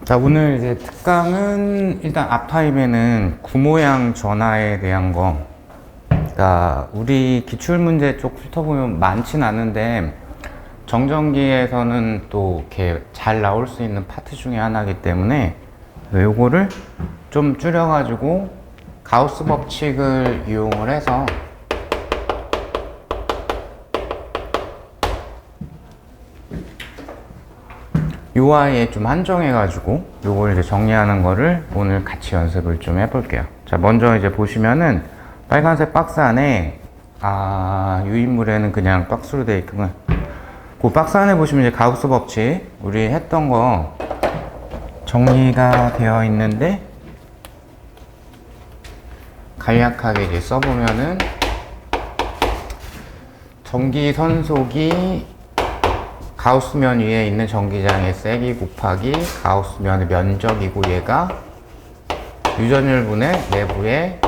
자, 오늘 이제 특강은 일단 앞타입에는 구모양 전화에 대한 거. 그러니까 우리 기출문제 쪽 훑어보면 많진 않은데 정전기에서는 또 이렇게 잘 나올 수 있는 파트 중에 하나이기 때문에 요거를 좀 줄여가지고 가우스 법칙을 이용을 해서 요 아이에 좀 한정해가지고 요걸 이제 정리하는 거를 오늘 같이 연습을 좀 해볼게요. 자, 먼저 이제 보시면은 빨간색 박스 안에 유인물에는 그냥 박스로 되어 있구나. 그 박스 안에 보시면 이제 가우스 법칙 우리 했던 거 정리가 되어 있는데 간략하게 이제 써보면은 전기 선속이 가우스면 위에 있는 전기장의 세기 곱하기 가우스면의 면적이고 얘가 유전율분의 내부의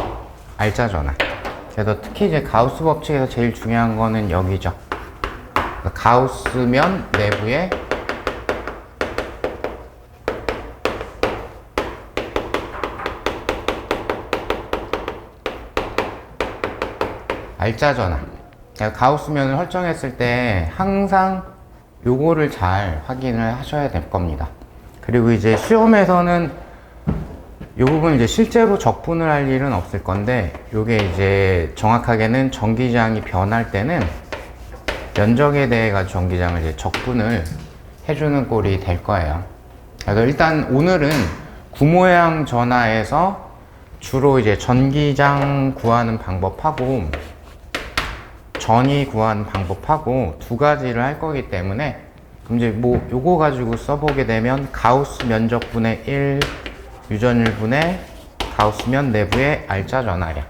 알짜 전압. 그래서 특히 이제 가우스 법칙에서 제일 중요한 거는 여기죠. 그러니까 가우스면 내부의 알짜 전압. 그러니까 가우스면을 설정했을 때 항상 요거를 잘 확인을 하셔야 될 겁니다. 그리고 이제 시험에서는 요 부분 이제 실제로 적분을 할 일은 없을 건데 요게 이제 정확하게는 전기장이 변할 때는 면적에 대해 가지고 전기장을 이제 적분을 해주는 꼴이 될 거예요. 그래서 일단 오늘은 구모양 전화에서 주로 이제 전기장 구하는 방법하고 전위 구하는 방법하고 두 가지를 할 거기 때문에 그럼 이제 뭐 요거 가지고 써보게 되면 가우스 면적분의 1 유전율분의 가우스면 내부의 알짜 전하량.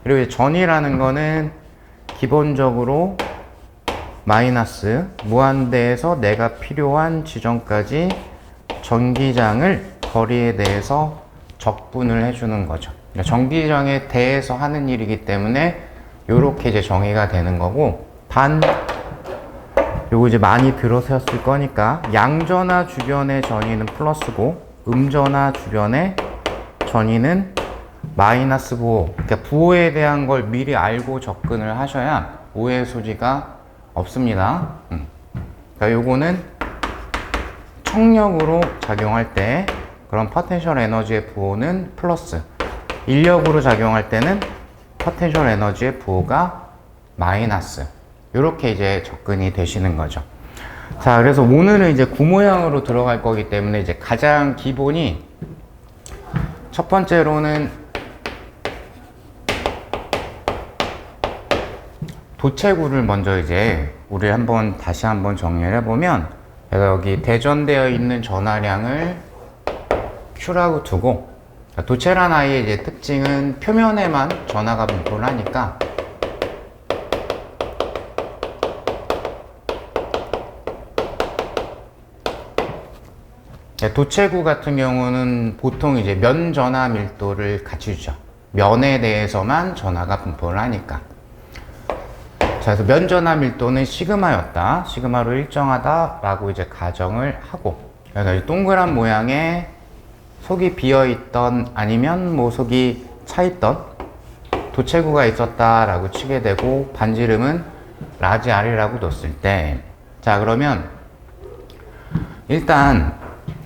그리고 이제 전위라는 거는 기본적으로 마이너스 무한대에서 내가 필요한 지점까지 전기장을 거리에 대해서 적분을 해주는 거죠. 그러니까 전기장에 대해서 하는 일이기 때문에 요렇게 이제 정의가 되는 거고, 요거 이제 많이 들어섰을 거니까 양전하 주변의 전위는 플러스고 음전하 주변의 전위는 마이너스 부호. 그러니까 부호에 대한 걸 미리 알고 접근을 하셔야 오해 소지가 없습니다. 그러니까 요거는 청력으로 작용할 때 그런 포텐셜 에너지의 부호는 플러스, 인력으로 작용할 때는 포텐셜 에너지의 부호가 마이너스. 이렇게 이제 접근이 되시는 거죠. 자, 그래서 오늘은 이제 구모양으로 들어갈 거기 때문에 이제 가장 기본이 첫 번째로는 도체구를 먼저 이제 우리 다시 한번 정리를 해보면, 여기 대전되어 있는 전하량을 Q라고 두고, 도체란 아이의 이제 특징은 표면에만 전하가 분포를 하니까 도체구 같은 경우는 보통 이제 면 전하 밀도를 갖추죠. 면에 대해서만 전하가 분포를 하니까. 자, 그래서 면 전하 밀도는 시그마였다. 시그마로 일정하다라고 이제 가정을 하고, 그래서 이 동그란 모양의 속이 비어있던 아니면 뭐 속이 차있던 도체구가 있었다라고 치게 되고, 반지름은 라지 R이라고 뒀을 때, 자, 그러면 일단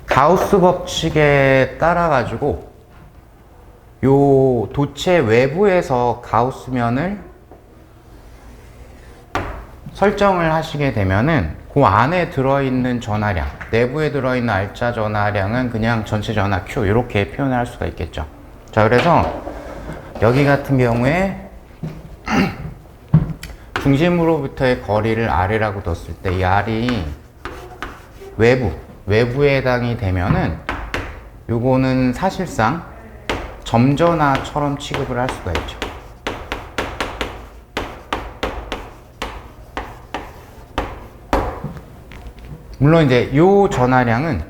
가우스 법칙에 따라 가지고 요 도체 외부에서 가우스면을 설정을 하시게 되면은 그 안에 들어있는 전하량, 내부에 들어있는 알짜 전하량은 그냥 전체 전하 Q 이렇게 표현을 할 수가 있겠죠. 자, 그래서 여기 같은 경우에 중심으로부터의 거리를 R이라고 뒀을 때 이 R이 외부에 해당이 되면은 요거는 사실상 점전하처럼 취급을 할 수가 있죠. 물론 이제 요 전하량은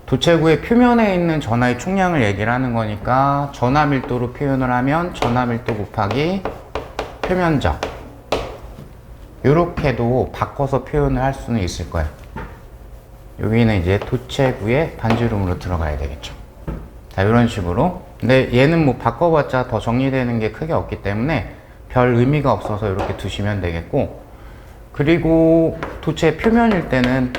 도체구의 표면에 있는 전하의 총량을 얘기를 하는 거니까 전하 밀도로 표현을 하면 전하 밀도 곱하기 표면적. 요렇게도 바꿔서 표현을 할 수는 있을 거예요. 여기는 이제 도체구의 반지름으로 들어가야 되겠죠. 자, 이런 식으로. 근데 얘는 뭐 바꿔봤자 더 정리되는 게 크게 없기 때문에 별 의미가 없어서 이렇게 두시면 되겠고, 그리고 도체 표면일 때는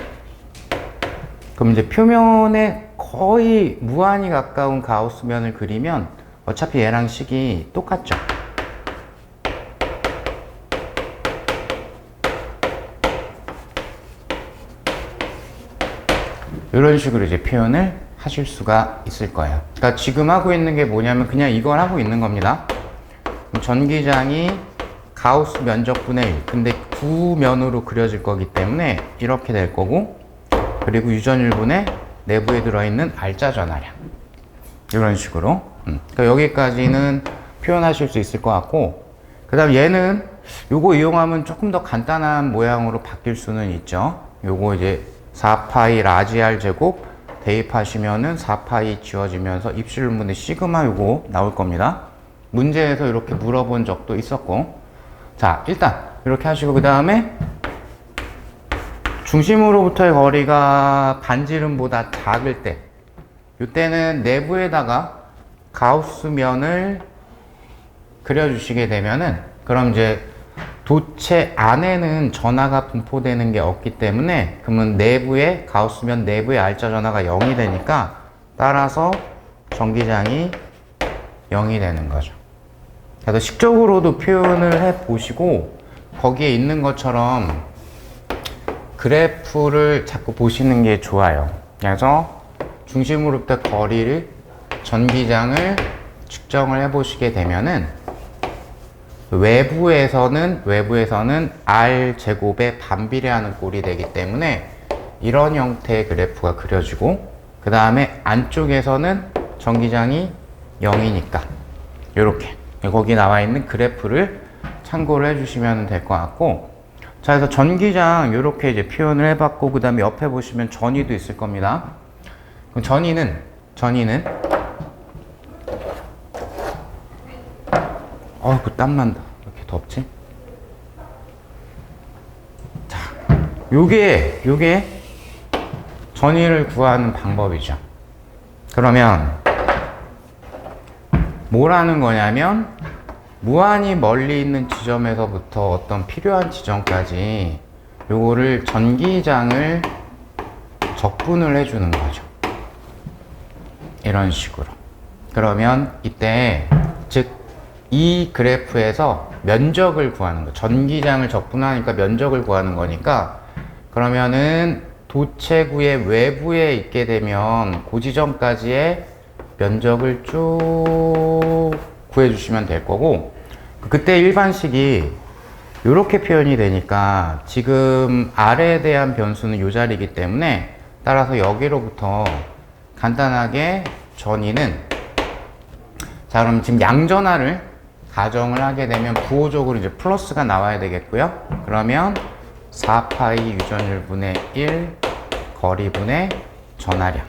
그럼 이제 표면에 거의 무한히 가까운 가우스면을 그리면 어차피 얘랑 식이 똑같죠. 이런 식으로 이제 표현을 하실 수가 있을 거예요. 그러니까 지금 하고 있는 게 뭐냐면 그냥 이걸 하고 있는 겁니다. 전기장이 가우스 면적분의 1, 근데 구면으로 그려질 거기 때문에 이렇게 될 거고, 그리고 유전율분의 내부에 들어있는 알짜 전하량, 이런 식으로. 그러니까 여기까지는 표현하실 수 있을 것 같고, 그 다음 얘는 요거 이용하면 조금 더 간단한 모양으로 바뀔 수는 있죠. 요거 이제 4파이 라지 R 제곱 대입하시면은 4파이 지워지면서 입실분의 시그마 요거 나올 겁니다. 문제에서 이렇게 물어본 적도 있었고. 자, 일단 이렇게 하시고, 그 다음에 중심으로부터의 거리가 반지름보다 작을 때, 이때는 내부에다가 가우스면을 그려주시게 되면은, 그럼 이제 도체 안에는 전하가 분포되는 게 없기 때문에, 그러면 내부에 가우스면 내부에 알짜 전하가 0이 되니까 따라서 전기장이 0이 되는 거죠. 그래서 식적으로도 표현을 해 보시고, 거기에 있는 것처럼 그래프를 자꾸 보시는 게 좋아요. 그래서 중심으로부터 거리를, 전기장을 측정을 해 보시게 되면은 외부에서는 R 제곱에 반비례하는 꼴이 되기 때문에 이런 형태의 그래프가 그려지고, 그 다음에 안쪽에서는 전기장이 0이니까 이렇게 거기 나와 있는 그래프를 참고를 해주시면 될 것 같고, 자, 그래서 전기장 이렇게 이제 표현을 해봤고, 그 다음에 옆에 보시면 전위도 있을 겁니다. 그럼 전위는 그 땀난다. 왜 이렇게 덥지? 자, 요게 전위를 구하는 방법이죠. 그러면 뭘 하는 거냐면, 무한히 멀리 있는 지점에서부터 어떤 필요한 지점까지 요거를 전기장을 적분을 해주는 거죠. 이런 식으로. 그러면 이때 즉 이 그래프에서 면적을 구하는 거, 전기장을 적분하니까 면적을 구하는 거니까, 그러면은 도체구의 외부에 있게 되면 그 지점까지의 면적을 쭉 구해주시면 될 거고, 그때 일반식이 이렇게 표현이 되니까 지금 R에 대한 변수는 이 자리이기 때문에, 따라서 여기로부터 간단하게 전위는, 자, 그럼 지금 양전하를 가정을 하게 되면 부호적으로 이제 플러스가 나와야 되겠고요. 그러면 4파이 유전율분의 1 거리분의 전하량,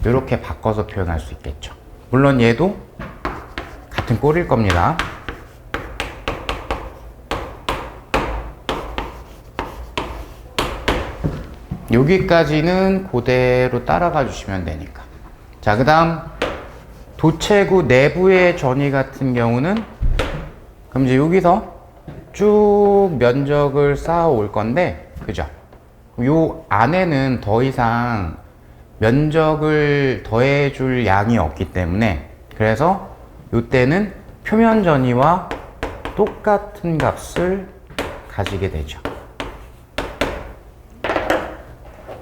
이렇게 바꿔서 표현할 수 있겠죠. 물론 얘도 같은 꼴일 겁니다. 여기까지는 그대로 따라가 주시면 되니까. 자, 그 다음 도체구 내부의 전위 같은 경우는, 그럼 이제 여기서 쭉 면적을 쌓아 올 건데, 그죠? 요 안에는 더 이상 면적을 더해 줄 양이 없기 때문에, 그래서 요때는 표면 전위와 똑같은 값을 가지게 되죠.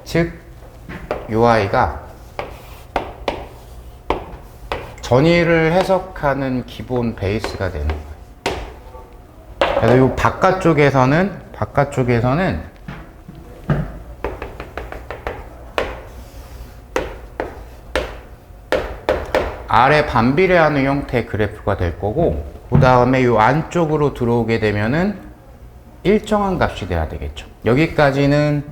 즉, 요 아이가 전위를 해석하는 기본 베이스가 되는 거예요. 그래서 요 바깥쪽에서는 R에 반비례하는 형태의 그래프가 될 거고, 그 다음에 요 안쪽으로 들어오게 되면은 일정한 값이 돼야 되겠죠. 여기까지는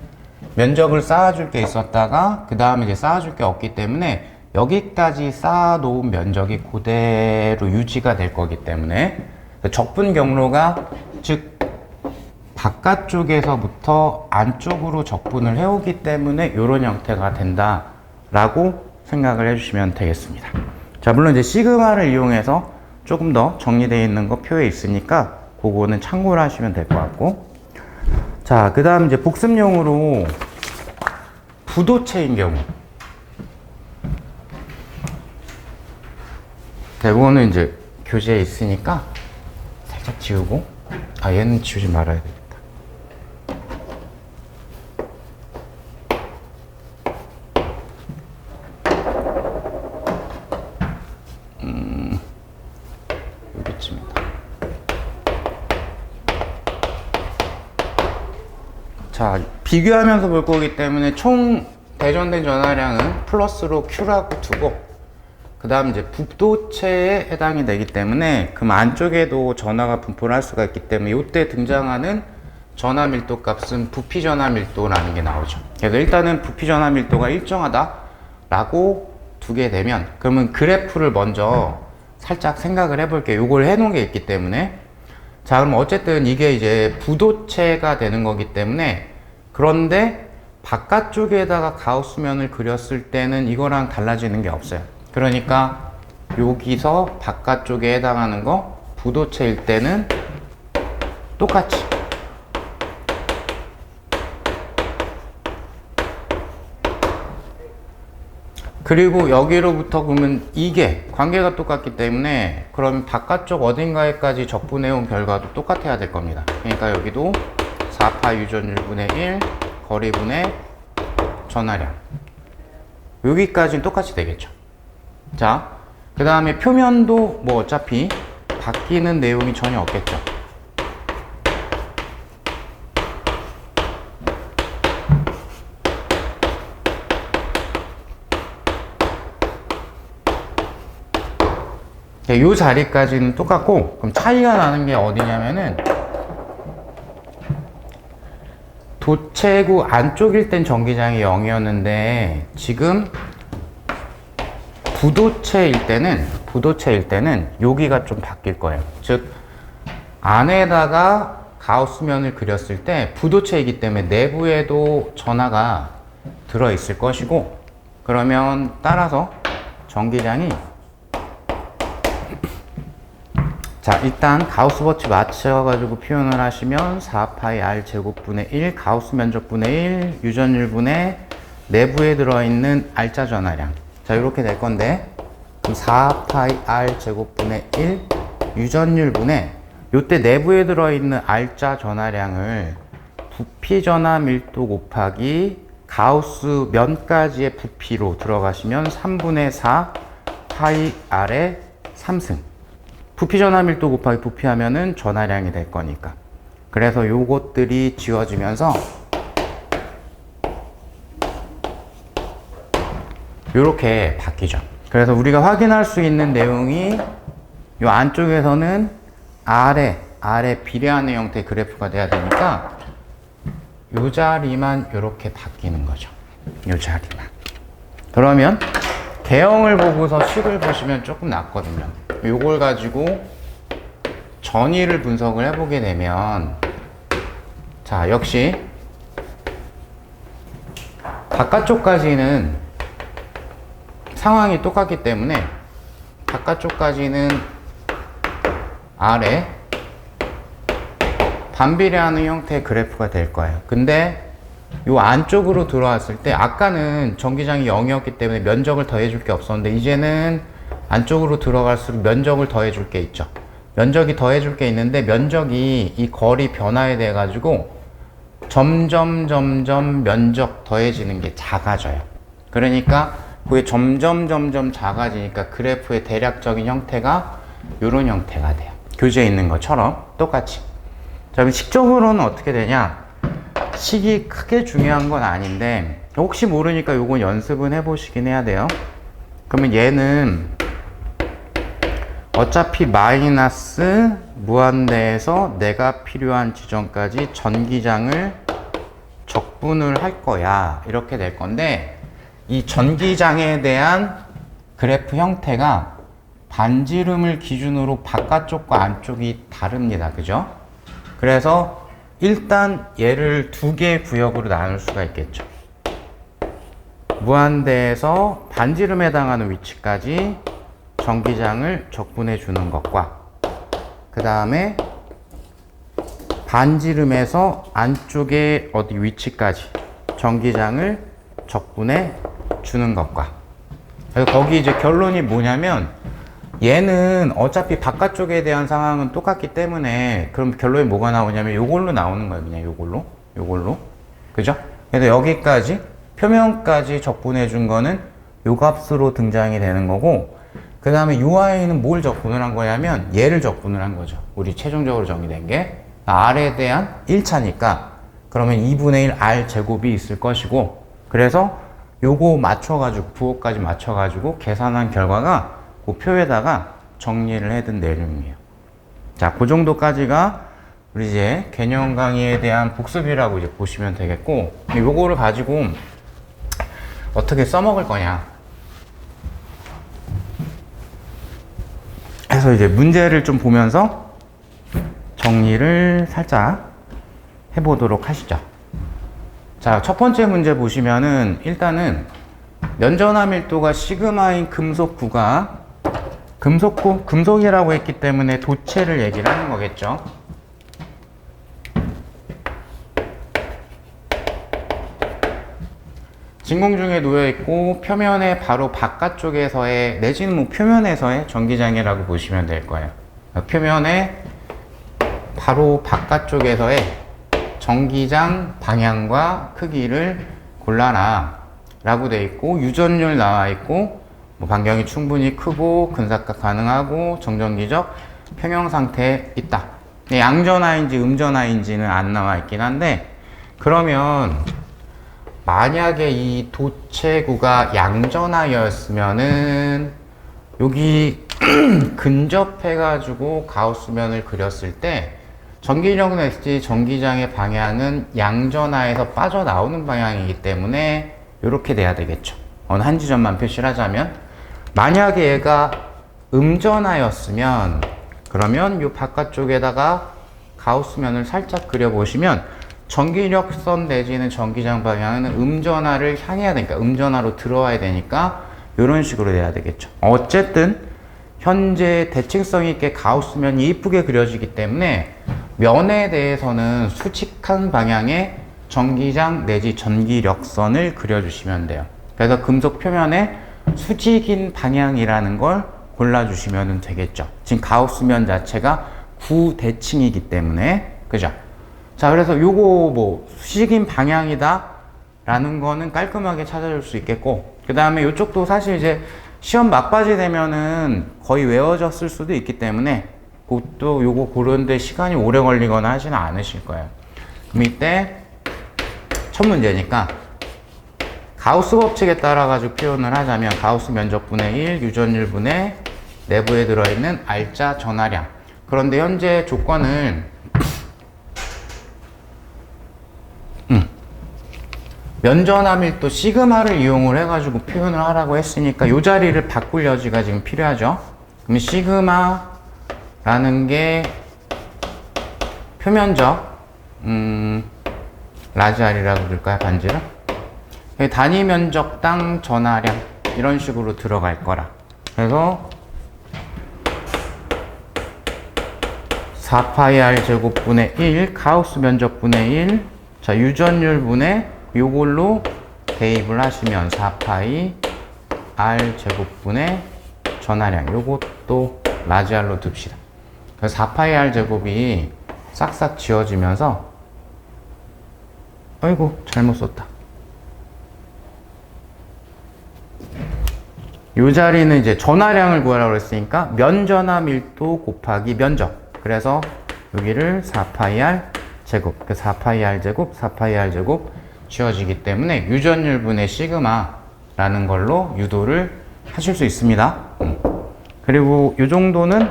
면적을 쌓아줄 게 있었다가 그 다음에 이제 쌓아줄 게 없기 때문에 여기까지 쌓아놓은 면적이 그대로 유지가 될 거기 때문에 적분 경로가, 즉 바깥쪽에서부터 안쪽으로 적분을 해오기 때문에 이런 형태가 된다라고 생각을 해주시면 되겠습니다. 자, 물론 이제 시그마를 이용해서 조금 더 정리되어 있는 거 표에 있으니까 그거는 참고를 하시면 될 것 같고, 자, 그 다음 이제 복습용으로 부도체인 경우, 대부분은 이제 교재에 있으니까 살짝 지우고, 아, 얘는 지우지 말아야 되겠다. 여기쯤이다. 자, 비교하면서 볼 거기 때문에 총 대전된 전하량은 플러스로 Q라고 두고, 그 다음 이제 부도체에 해당이 되기 때문에 그 안쪽에도 전하가 분포를 할 수가 있기 때문에 이때 등장하는 전하 밀도 값은 부피 전하 밀도라는 게 나오죠. 그래서 일단은 부피 전하 밀도가 일정하다 라고 두게 되면, 그러면 그래프를 먼저 살짝 생각을 해볼게요. 요걸 해놓은 게 있기 때문에. 자, 그럼 어쨌든 이게 이제 부도체가 되는 거기 때문에, 그런데 바깥쪽에다가 가우스면을 그렸을 때는 이거랑 달라지는 게 없어요. 그러니까 여기서 바깥쪽에 해당하는 거 부도체일 때는 똑같이 그리고 여기로부터 보면 이게 관계가 똑같기 때문에 그럼 바깥쪽 어딘가에까지 적분해온 결과도 똑같아야 될 겁니다. 그러니까 여기도 4파 유전율분의 1 거리분의 전하량, 여기까지는 똑같이 되겠죠. 자, 그 다음에 표면도 뭐 어차피 바뀌는 내용이 전혀 없겠죠. 이 자리까지는 똑같고, 그럼 차이가 나는 게 어디냐면은 도체구 안쪽일 땐 전기장이 0이었는데 지금 부도체일 때는 여기가 좀 바뀔 거예요. 즉 안에다가 가우스면을 그렸을 때 부도체이기 때문에 내부에도 전하가 들어있을 것이고, 그러면 따라서 전기장이, 자, 일단 가우스버치 맞춰가지고 표현을 하시면 4파이 r 제곱분의 1 가우스 면적분의 1 유전율분의 내부에 들어있는 R자 전하량, 자, 이렇게 될 건데, 그럼 4파이 r 제곱분의 1 유전율분의 요때 내부에 들어있는 R자 전하량을 부피 전하 밀도 곱하기 가우스 면까지의 부피로 들어가시면 3분의 4 파이 r의 3승, 부피 전하 밀도 곱하기 부피 하면은 전하량이 될 거니까. 그래서 요것들이 지워지면서 요렇게 바뀌죠. 그래서 우리가 확인할 수 있는 내용이 요 안쪽에서는 아래 비례하는 형태의 그래프가 돼야 되니까 요 자리만 요렇게 바뀌는 거죠. 요 자리만. 그러면 개형을 보고서 식을 보시면 조금 낫거든요. 요걸 가지고 전위를 분석을 해보게 되면, 자, 역시 바깥쪽까지는 상황이 똑같기 때문에 바깥쪽까지는 아래 반비례하는 형태의 그래프가 될 거예요. 근데 요 안쪽으로 들어왔을 때 아까는 전기장이 0이었기 때문에 면적을 더해줄 게 없었는데 이제는 안쪽으로 들어갈수록 면적을 더해줄 게 있죠. 면적이 더해줄 게 있는데 면적이 이 거리 변화에 대해 가지고 점점 면적 더해지는 게 작아져요. 그러니까 그게 점점 작아지니까 그래프의 대략적인 형태가 이런 형태가 돼요. 교재에 있는 것처럼 똑같이. 자, 그럼 식적으로는 어떻게 되냐? 식이 크게 중요한 건 아닌데 혹시 모르니까 요건 연습은 해보시긴 해야 돼요. 그러면 얘는 어차피 마이너스 무한대에서 내가 필요한 지점까지 전기장을 적분을 할 거야, 이렇게 될 건데, 이 전기장에 대한 그래프 형태가 반지름을 기준으로 바깥쪽과 안쪽이 다릅니다. 그죠? 그래서 일단 얘를 두 개 구역으로 나눌 수가 있겠죠. 무한대에서 반지름에 해당하는 위치까지 전기장을 적분해 주는 것과 그 다음에 반지름에서 안쪽에 어디 위치까지 전기장을 적분해 주는 것과, 그래서 거기 이제 결론이 뭐냐면 얘는 어차피 바깥쪽에 대한 상황은 똑같기 때문에 그럼 결론이 뭐가 나오냐면 요걸로 나오는 거예요. 그냥 요걸로 그죠? 그래서 여기까지 표면까지 적분해 준 거는 요 값으로 등장이 되는 거고, 그 다음에 요 아이는 뭘 적분을 한 거냐면 얘를 적분을 한 거죠. 우리 최종적으로 정의된 게 R에 대한 1차니까 그러면 2분의 1 R 제곱이 있을 것이고, 그래서 요거 맞춰가지고 부호까지 맞춰가지고 계산한 결과가 그 표에다가 정리를 해둔 내용이에요. 자, 그 정도까지가 우리 이제 개념 강의에 대한 복습이라고 이제 보시면 되겠고, 요거를 가지고 어떻게 써먹을 거냐 해서 이제 문제를 좀 보면서 정리를 살짝 해보도록 하시죠. 자, 첫 번째 문제 보시면은 일단은 면전화 밀도가 시그마인 금속구가 금속이라고 했기 때문에 도체를 얘기를 하는 거겠죠. 진공 중에 놓여 있고 표면의 바로 바깥쪽에서의 내지는 뭐 표면에서의 전기장애라고 보시면 될 거예요. 표면의 바로 바깥쪽에서의 전기장 방향과 크기를 골라라 라고 되어 있고, 유전율 나와 있고, 뭐 반경이 충분히 크고 근사각 가능하고 정전기적 평형 상태에 있다. 양전하인지 음전하인지는 안 나와 있긴 한데, 그러면 만약에 이 도체구가 양전하였으면은 여기 근접해가지고 가우스면을 그렸을 때 전기력 내지 전기장의 방향은 양전하에서 빠져나오는 방향이기 때문에 이렇게 돼야 되겠죠. 어느 한 지점만 표시를 하자면, 만약에 얘가 음전하였으면 그러면 이 바깥쪽에다가 가우스면을 살짝 그려보시면 전기력선 내지는 전기장 방향은 음전하를 향해야 되니까, 음전하로 들어와야 되니까 이런 식으로 돼야 되겠죠. 어쨌든 현재 대칭성 있게 가우스면이 이쁘게 그려지기 때문에 면에 대해서는 수직한 방향의 전기장 내지 전기력선을 그려주시면 돼요. 그래서 금속 표면에 수직인 방향이라는 걸 골라주시면 되겠죠. 지금 가우스면 자체가 구대칭이기 때문에, 그죠? 자, 그래서 요거 뭐 수직인 방향이다 라는 거는 깔끔하게 찾아줄 수 있겠고, 그 다음에 요쪽도 사실 이제 시험 막바지 되면은 거의 외워졌을 수도 있기 때문에 그것도 요거 고르는데 시간이 오래 걸리거나 하지는 않으실 거예요. 그럼 이때 첫 문제니까 가우스 법칙에 따라 가지고 표현을 하자면 가우스 면적분의 1, 유전율 분의 내부에 들어있는 R자 전하량. 그런데 현재 조건을 면전화 밀도 시그마를 이용을 해가지고 표현을 하라고 했으니까 이 자리를 바꿀 여지가 지금 필요하죠. 그럼 시그마라는 게 표면적 라지 R이라고 그럴까요? 반지름? 단위 면적당 전하량 이런 식으로 들어갈 거라. 그래서 4파이 R 제곱분의 1 가우스 면적분의 1, 자 유전율 분의 요걸로 대입을 하시면 4파이 R 제곱분의 전하량, 요것도 라지 R로 둡시다. 그래서 4파이 R 제곱이 싹싹 지워지면서, 아이고 잘못 썼다. 요 자리는 이제 전하량을 구하라고 했으니까 면전화 밀도 곱하기 면적, 그래서 여기를 4파이 R 제곱, 4파이 R 제곱, 4파이 R 제곱 지워지기 때문에 유전율 분의 시그마라는 걸로 유도를 하실 수 있습니다. 그리고 이 정도는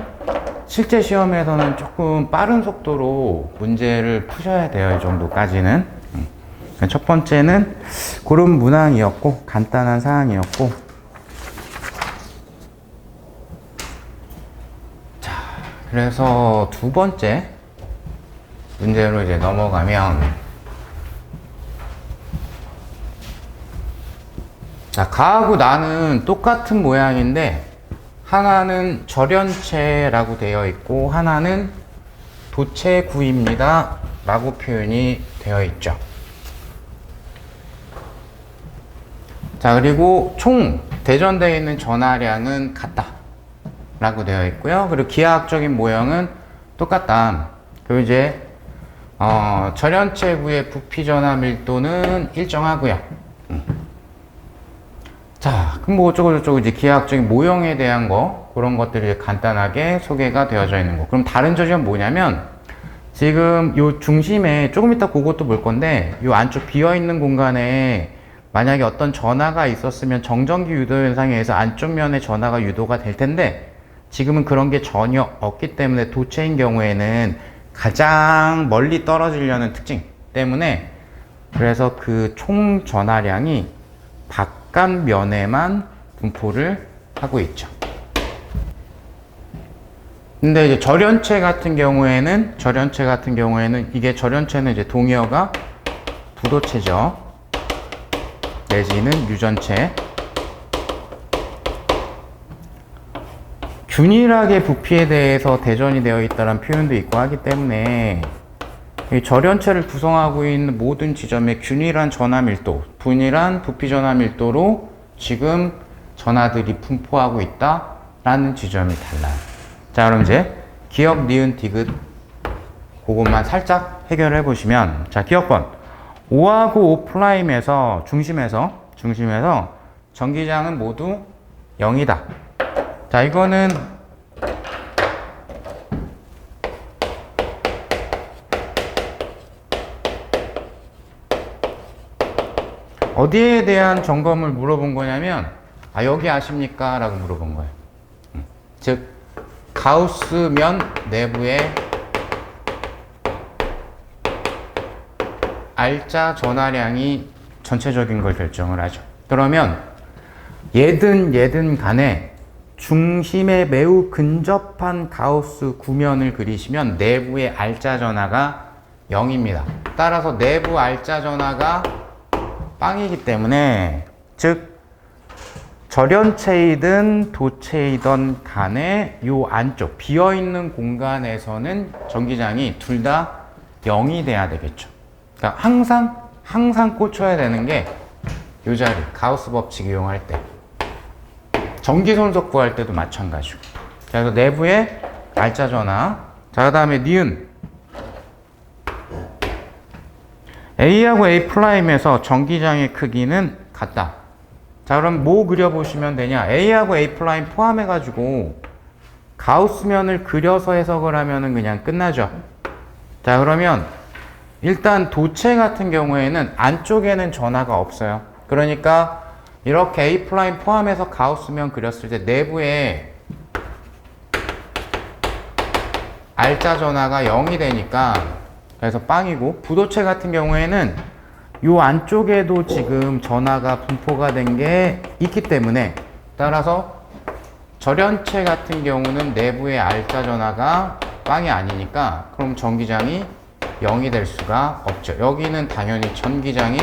실제 시험에서는 조금 빠른 속도로 문제를 푸셔야 돼요. 이 정도까지는. 첫 번째는 그런 문항이었고 간단한 사항이었고, 자 그래서 두 번째 문제로 이제 넘어가면, 자, 가하고 나는 똑같은 모양인데 하나는 절연체라고 되어 있고 하나는 도체구입니다 라고 표현이 되어 있죠. 자, 그리고 총 대전되어 있는 전하량은 같다 라고 되어 있고요. 그리고 기하학적인 모형은 똑같다. 그리고 이제 절연체구의 부피 전하 밀도는 일정하고요. 자, 그럼 뭐 어쩌고저쩌고 이제 기하학적인 모형에 대한 그런 것들이 간단하게 소개가 되어져 있는 거. 그럼 다른 점은 뭐냐면, 지금 요 중심에 조금 이따 그것도 볼 건데, 요 안쪽 비어있는 공간에 만약에 어떤 전하가 있었으면 정전기 유도 현상에 의해서 안쪽 면에 전하가 유도가 될 텐데, 지금은 그런 게 전혀 없기 때문에 도체인 경우에는 가장 멀리 떨어지려는 특징 때문에, 그래서 그 총 전하량이 바깥면에만 분포를 하고 있죠. 근데 이제 절연체 같은 경우에는 이게 절연체는 이제 동의어가 부도체죠. 내지는 유전체. 균일하게 부피에 대해서 대전이 되어 있다는 표현도 있고 하기 때문에 이 절연체를 구성하고 있는 모든 지점의 균일한 전하 밀도, 균일한 부피 전하 밀도로 지금 전하들이 분포하고 있다라는 지점이 달라요. 자, 그럼 이제 기억, 니은, 디귿 그것만 살짝 해결해 보시면, 자, 기억번 5하고 5'에서 중심에서 전기장은 모두 0이다. 자, 이거는 어디에 대한 점검을 물어본 거냐면, 아, 여기 아십니까? 라고 물어본 거예요. 즉, 가우스면 내부의 알짜 전하량이 전체적인 걸 결정을 하죠. 그러면 얘든 간에 중심에 매우 근접한 가우스 구면을 그리시면 내부의 알짜 전하가 0입니다. 따라서 내부 알짜 전하가 빵이기 때문에, 즉 절연체이든 도체이든 간에 요 안쪽 비어있는 공간에서는 전기장이 둘 다 0이 돼야 되겠죠. 그러니까 항상 꽂혀야 되는 게 요 자리, 가우스 법칙 이용할 때, 전기 손속 구할 때도 마찬가지고. 자, 그래서 내부의 알짜 전하. 자, 그 다음에 니은. A하고 A'에서 전기장의 크기는 같다. 자, 그럼 뭐 그려보시면 되냐? A하고 A' 포함해가지고 가우스면을 그려서 해석을 하면은 그냥 끝나죠. 자, 그러면 일단 도체 같은 경우에는 안쪽에는 전하가 없어요. 그러니까 이렇게 A' 포함해서 가우스면 그렸을 때 내부에 알짜 전하가 0이 되니까, 그래서 빵이고, 부도체 같은 경우에는 요 안쪽에도 지금 전하가 분포가 된 게 있기 때문에, 따라서 절연체 같은 경우는 내부의 알짜 전하가 빵이 아니니까 그럼 전기장이 0이 될 수가 없죠. 여기는 당연히 전기장이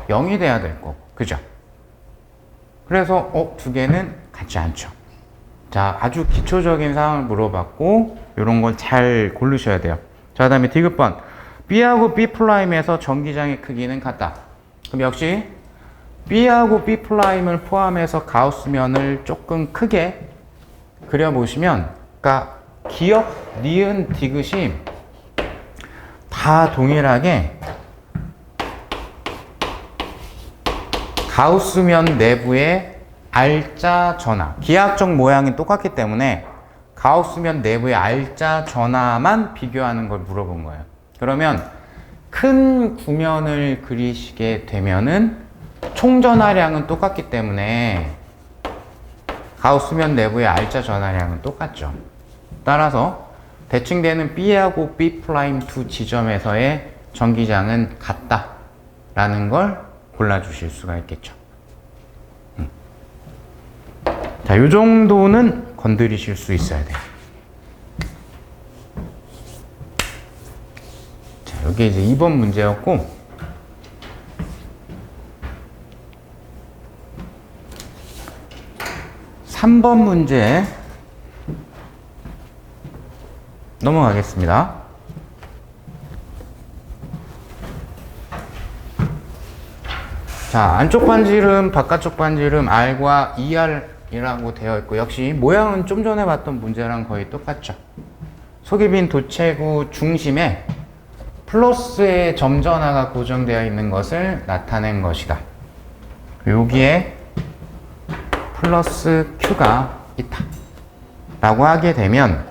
0이 돼야 될 거고, 그죠? 그래서 두 개는 같지 않죠. 자, 아주 기초적인 사항을 물어봤고 이런 걸 잘 고르셔야 돼요. 자, 그 다음에 디귿번 B하고 B'에서 전기장의 크기는 같다. 그럼 역시 B하고 B'을 포함해서 가우스면을 조금 크게 그려보시면, 그러니까 기억, 니은, 디귿이 다 동일하게 가우스면 내부의 알짜 전하, 기하학적 모양이 똑같기 때문에 가우스면 내부의 알짜 전하만 비교하는 걸 물어본 거예요. 그러면 큰 구면을 그리시게 되면은 총전하량은 똑같기 때문에 가우스면 내부의 알짜 전하량은 똑같죠. 따라서 대칭되는 B하고 B' 두 지점에서의 전기장은 같다라는 걸 골라주실 수가 있겠죠. 자, 요 정도는 건드리실 수 있어야 돼요. 이게 이제 2번 문제였고, 3번 문제 넘어가겠습니다. 자, 안쪽 반지름, 바깥쪽 반지름 R과 2R이라고 되어 있고, 역시 모양은 좀 전에 봤던 문제랑 거의 똑같죠. 속이 빈 도체구 중심에 플러스의 점전화가 고정되어 있는 것을 나타낸 것이다. 여기에 플러스 Q가 있다 라고 하게 되면,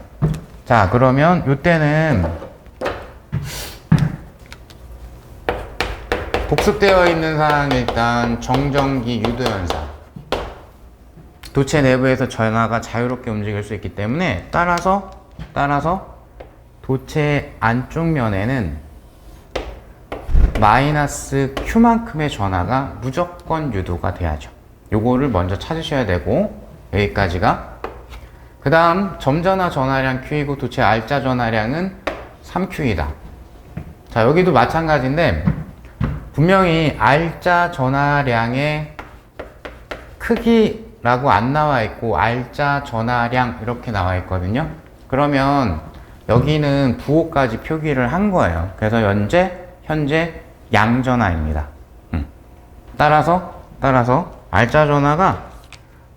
자, 그러면 이때는 복습되어 있는 사항이 일단 정전기 유도현상, 도체 내부에서 전하가 자유롭게 움직일 수 있기 때문에 따라서 도체 안쪽 면에는 마이너스 Q만큼의 전하가 무조건 유도가 돼야죠. 요거를 먼저 찾으셔야 되고, 여기까지가. 그 다음 점전화 전하량 Q이고 도체 R자 전하량은 3Q이다. 자, 여기도 마찬가지인데 분명히 R자 전하량의 크기라고 안 나와 있고 R자 전하량 이렇게 나와 있거든요. 그러면 여기는 부호까지 표기를 한 거예요. 그래서 현재 양전하입니다. 따라서 R자 전하가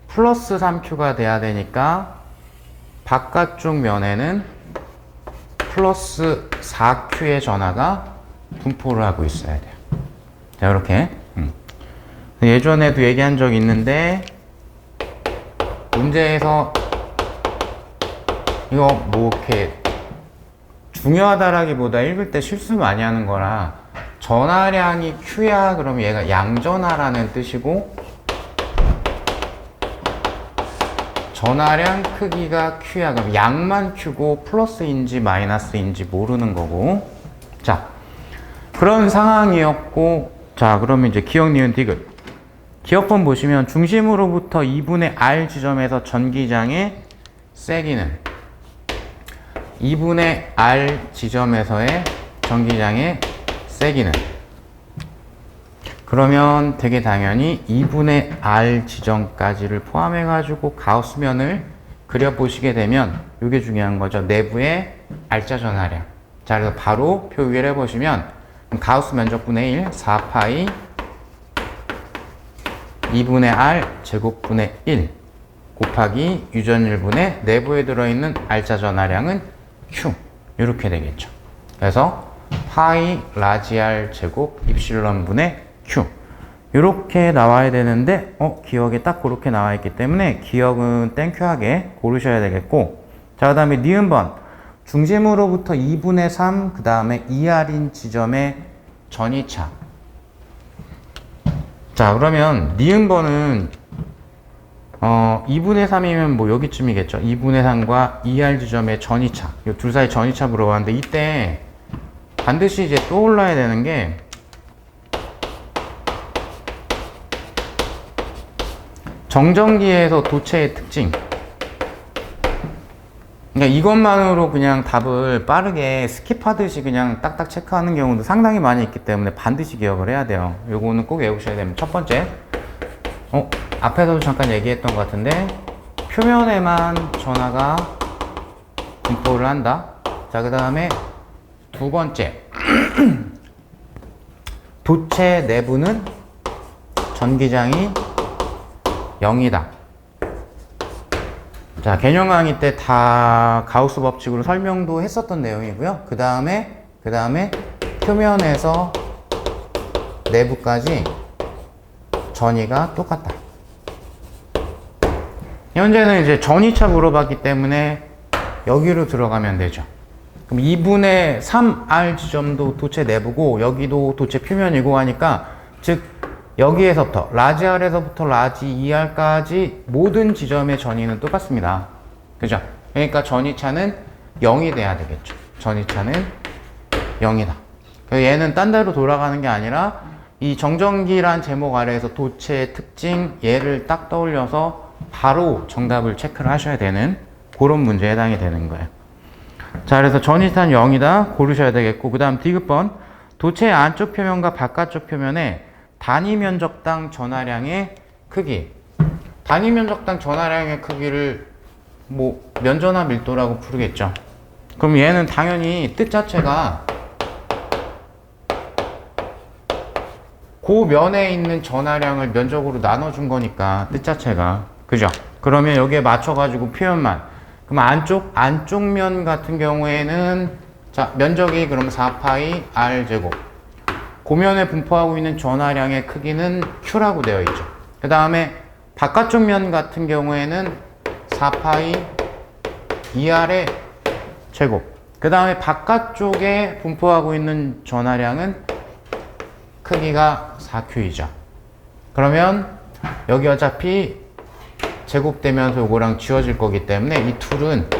플러스 3Q가 돼야 되니까 바깥쪽 면에는 플러스 4Q의 전하가 분포를 하고 있어야 돼요. 자, 이렇게. 예전에도 얘기한 적 있는데, 문제에서 이거 뭐 이렇게 중요하다라기보다 읽을 때 실수 많이 하는 거라, 전하량이 Q야 그러면 얘가 양전하라는 뜻이고, 전하량 크기가 Q야 그럼 양만 Q고 플러스인지 마이너스인지 모르는 거고. 자, 그런 상황이었고, 자, 그러면 이제 기억, 니은, 디귿. 기억번 보시면 중심으로부터 2분의 R 지점에서 전기장의 세기는 2분의 R 지점에서의 전기장의 세기는, 그러면 되게 당연히 2분의 R 지점까지를 포함해 가지고 가우스면을 그려보시게 되면 이게 중요한 거죠. 내부의 R자 전하량. 자, 그래서 바로 표기를 해보시면 가우스 면적분의 1, 4파이 2분의 R 제곱분의 1 곱하기 유전일분의 내부에 들어있는 R자 전하량은 Q, 이렇게 되겠죠. 그래서 파이 라지 R 제곱 입실론 분의 Q, 이렇게 나와야 되는데 기억에 딱 그렇게 나와 있기 때문에 기억은 땡큐하게 고르셔야 되겠고, 자, 그 다음에 니은번 중심으로부터 2분의 3, 그 다음에 2R인 지점의 전이차. 자, 그러면 니은번은 2분의 3이면 뭐 여기쯤이겠죠. 2분의 3과 2R 지점의 전이차, 이 둘 사이 전이차 물어봤는데, 이때 반드시 이제 떠올라야 되는 게, 정전기에서 도체의 특징. 그러니까 이것만으로 그냥 답을 빠르게 스킵하듯이 그냥 딱딱 체크하는 경우도 상당히 많이 있기 때문에 반드시 기억을 해야 돼요. 요거는 꼭 외우셔야 됩니다. 첫 번째, 앞에서도 잠깐 얘기했던 것 같은데, 표면에만 전하가 분포를 한다. 자, 그 다음에 두 번째, 도체 내부는 전기장이 0이다. 자, 개념 강의 때 다 가우스 법칙으로 설명도 했었던 내용이고요. 그 다음에 표면에서 내부까지 전이가 똑같다. 현재는 이제 전이차 물어봤기 때문에 여기로 들어가면 되죠. 그럼 2분의 3R 지점도 도체 내부고 여기도 도체 표면이고 하니까, 즉 여기에서부터 라지 R에서부터 라지 2R까지 모든 지점의 전이는 똑같습니다. 그죠? 그러니까 전이차는 0이 돼야 되겠죠. 전이차는 0이다. 얘는 딴 데로 돌아가는 게 아니라 이 정전기란 제목 아래에서 도체의 특징, 얘를 딱 떠올려서 바로 정답을 체크를 하셔야 되는 그런 문제에 해당이 되는 거예요. 자, 그래서 전이탄 0이다 고르셔야 되겠고, 그 다음 디귿번 도체의 안쪽 표면과 바깥쪽 표면의 단위 면적당 전하량의 크기. 단위 면적당 전하량의 크기를 뭐 면전화 밀도라고 부르겠죠. 그럼 얘는 당연히 뜻 자체가 그 면에 있는 전하량을 면적으로 나눠준 거니까, 뜻 자체가. 그죠? 그러면 여기에 맞춰가지고 표현만. 그럼 안쪽 면 같은 경우에는, 자, 면적이 그럼 4파이 R 제곱. 고면에 분포하고 있는 전하량의 크기는 Q라고 되어 있죠. 그 다음에 바깥쪽 면 같은 경우에는 4파이 2R의 제곱. 그 다음에 바깥쪽에 분포하고 있는 전하량은 크기가 4Q이죠. 그러면 여기 어차피 제곱되면서 요거랑 지워질 거기 때문에 이 툴은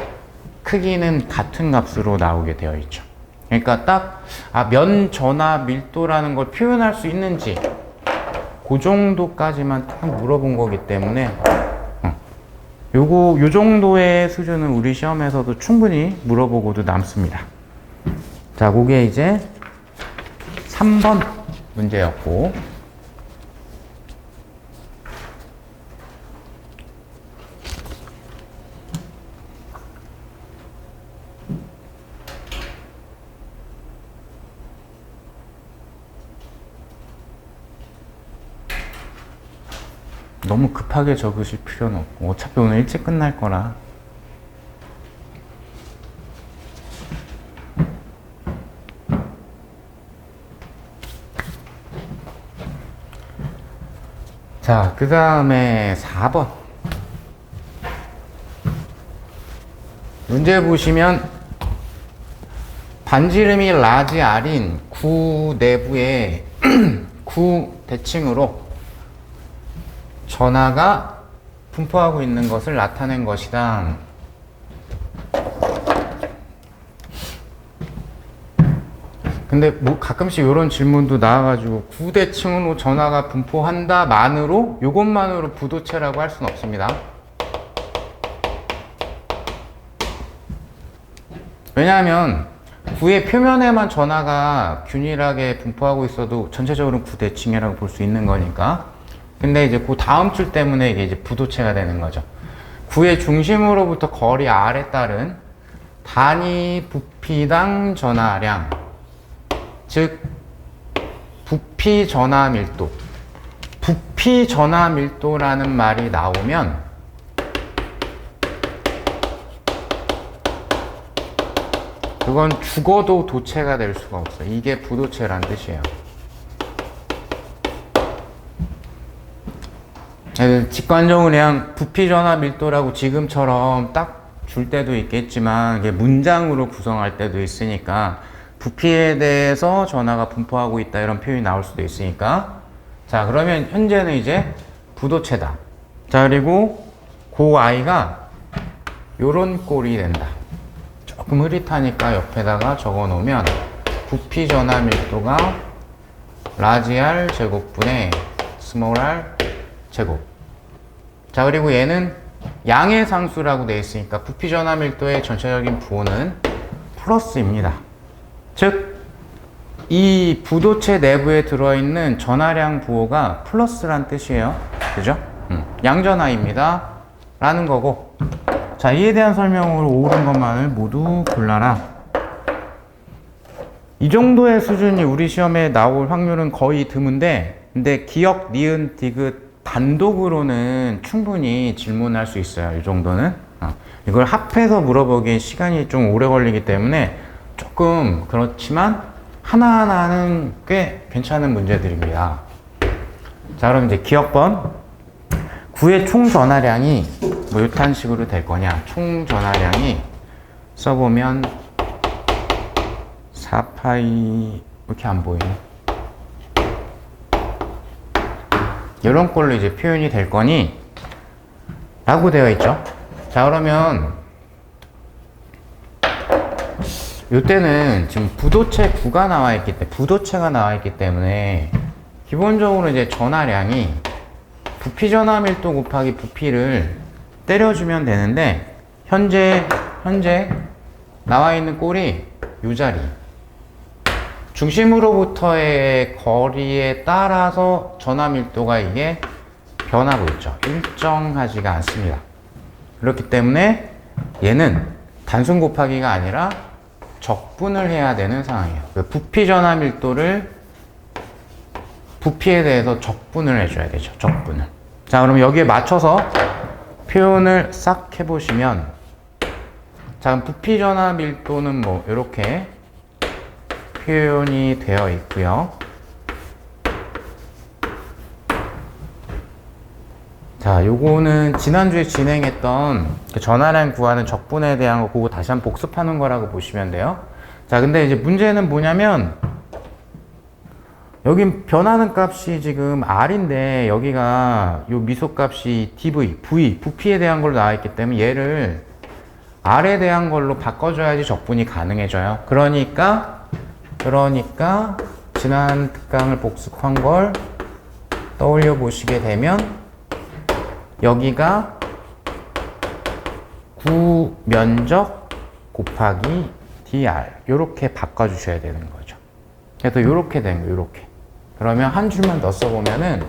크기는 같은 값으로 나오게 되어 있죠. 그러니까 딱 면 전하 밀도라는 걸 표현할 수 있는지 그 정도까지만 딱 물어본 거기 때문에 요 정도의 수준은 우리 시험에서도 충분히 물어보고도 남습니다. 자, 그게 이제 3번 문제였고, 너무 급하게 적으실 필요는 없고 어차피 오늘 일찍 끝날 거라. 자, 그 다음에 4번 문제 보시면 반지름이 라지 R인 구 내부에 구 대칭으로 전하가 분포하고 있는 것을 나타낸 것이다. 근데 뭐 가끔씩 이런 질문도 나와가지고 구대칭으로 전하가 분포한다 만으로, 요것만으로 부도체라고 할 수는 없습니다. 왜냐하면 구의 표면에만 전하가 균일하게 분포하고 있어도 전체적으로는 구대칭이라고 볼 수 있는 거니까. 근데 이제 그 다음 줄 때문에 이게 이제 부도체가 되는 거죠. 구의 중심으로부터 거리 R에 따른 단위 부피당 전하량, 즉 부피 전하 밀도. 부피 전하 밀도라는 말이 나오면 그건 죽어도 도체가 될 수가 없어요. 이게 부도체란 뜻이에요. 직관적으로 그냥 부피 전하 밀도라고 지금처럼 딱 줄 때도 있겠지만, 이게 문장으로 구성할 때도 있으니까 부피에 대해서 전하가 분포하고 있다 이런 표현이 나올 수도 있으니까. 자, 그러면 현재는 이제 부도체다. 자, 그리고 그 아이가 요런 꼴이 된다. 조금 흐릿하니까 옆에다가 적어 놓으면 부피 전하 밀도가 라지 R 제곱분의 스몰 R 제곱. 자, 그리고 얘는 양의 상수라고 되어 있으니까 부피 전하 밀도의 전체적인 부호는 플러스입니다. 즉, 이 부도체 내부에 들어있는 전하량 부호가 플러스란 뜻이에요. 그죠? 양전하입니다. 라는 거고. 자, 이에 대한 설명으로 옳은 것만을 모두 골라라. 이 정도의 수준이 우리 시험에 나올 확률은 거의 드문데, 근데 기역, 니은, 디귿 단독으로는 충분히 질문할 수 있어요. 이 정도는. 이걸 합해서 물어보기엔 시간이 좀 오래 걸리기 때문에 조금 그렇지만 하나하나는 꽤 괜찮은 문제들입니다. 자, 그럼 이제 기억번. 구의 총 전하량이 뭐 이런 식으로 될 거냐. 총 전하량이 써보면 4파이 이렇게 안 보이네. 이런 걸로 이제 표현이 될 거니 라고 되어 있죠. 자, 그러면 이때는 지금 부도체 구가 나와 있기 때문에, 부도체가 나와 있기 때문에 기본적으로 이제 전하량이 부피 전하 밀도 곱하기 부피를 때려주면 되는데, 현재 나와 있는 꼴이 이 자리. 중심으로부터의 거리에 따라서 전화 밀도가 이게 변하고 있죠. 일정하지가 않습니다. 그렇기 때문에 얘는 단순 곱하기가 아니라 적분을 해야 되는 상황이에요. 부피 전화 밀도를 부피에 대해서 적분을 해줘야 되죠. 적분을. 자, 그럼 여기에 맞춰서 표현을 싹 해보시면, 자, 그럼 부피 전화 밀도는 뭐 이렇게 표현이 되어 있고요. 자, 요거는 지난주에 진행했던 전화량 구하는 적분에 대한 거 그거 다시 한번 복습하는 거라고 보시면 돼요. 자, 근데 이제 문제는 뭐냐면 여기 변하는 값이 지금 R인데 여기가 요 미소값이 dv, v, 부피에 대한 걸로 나와 있기 때문에 얘를 R에 대한 걸로 바꿔줘야지 적분이 가능해져요. 그러니까 지난 특강을 복습한 걸 떠올려 보시게 되면 여기가 구면적 곱하기 dr 요렇게 바꿔주셔야 되는 거죠. 그래서 요렇게 된 거, 요렇게. 그러면 한 줄만 더 써보면은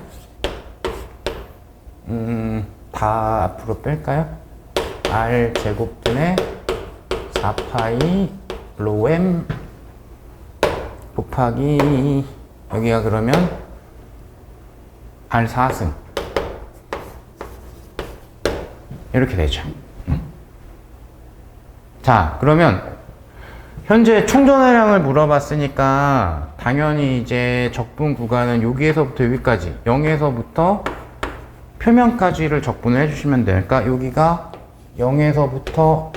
다 앞으로 뺄까요? r 제곱분의 4파이 로m 곱하기 여기가 그러면 r 4승 이렇게 되죠. 자, 그러면 현재 총전화량을 물어봤으니까 당연히 이제 적분 구간은 여기에서부터 여기까지 0에서부터 표면까지를 적분을 해주시면 되니까 여기가 0에서부터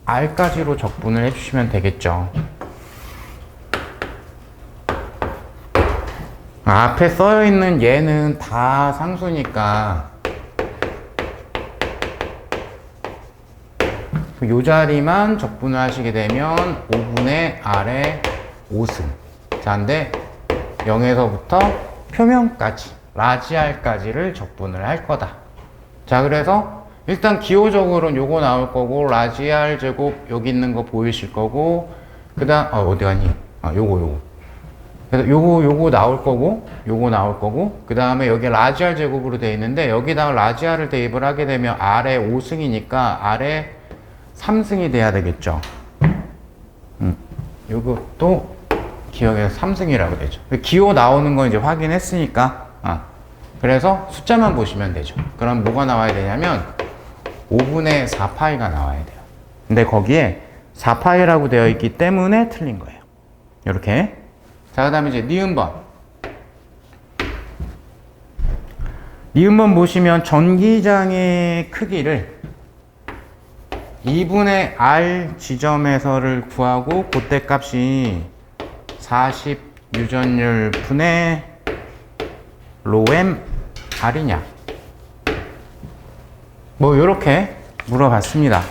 R까지로 적분을 해주시면 되겠죠. 앞에 써있는 얘는 다 상수니까 요 자리만 적분을 하시게 되면 5분의 R의 5승. 자, 근데 0에서부터 표면까지, 라지 R까지를 적분을 할 거다. 자, 그래서 일단 기호적으로는 요거 나올 거고, 라지 R 제곱 여기 있는 거 보이실 거고, 그 다음, 어디 가니? 요거. 그래서 요거 나올 거고, 요거 나올 거고, 그 다음에 여기 라지 R 제곱으로 되어 있는데, 여기다가 라지 R을 대입을 하게 되면 R의 5승이니까 R의 3승이 돼야 되겠죠. 요것도 기억에서 3승이라고 되죠. 기호 나오는 건 이제 확인했으니까. 그래서 숫자만 보시면 되죠. 그럼 뭐가 나와야 되냐면 5분의 4파이가 나와야 돼요. 근데 거기에 4파이라고 되어 있기 때문에 틀린 거예요. 이렇게. 자, 그 다음에 이제 니은번. 니은번 보시면 전기장의 크기를 2분의 R 지점에서를 구하고 그때 값이 40 유전율 분의 로m R이냐 뭐 요렇게 물어봤습니다.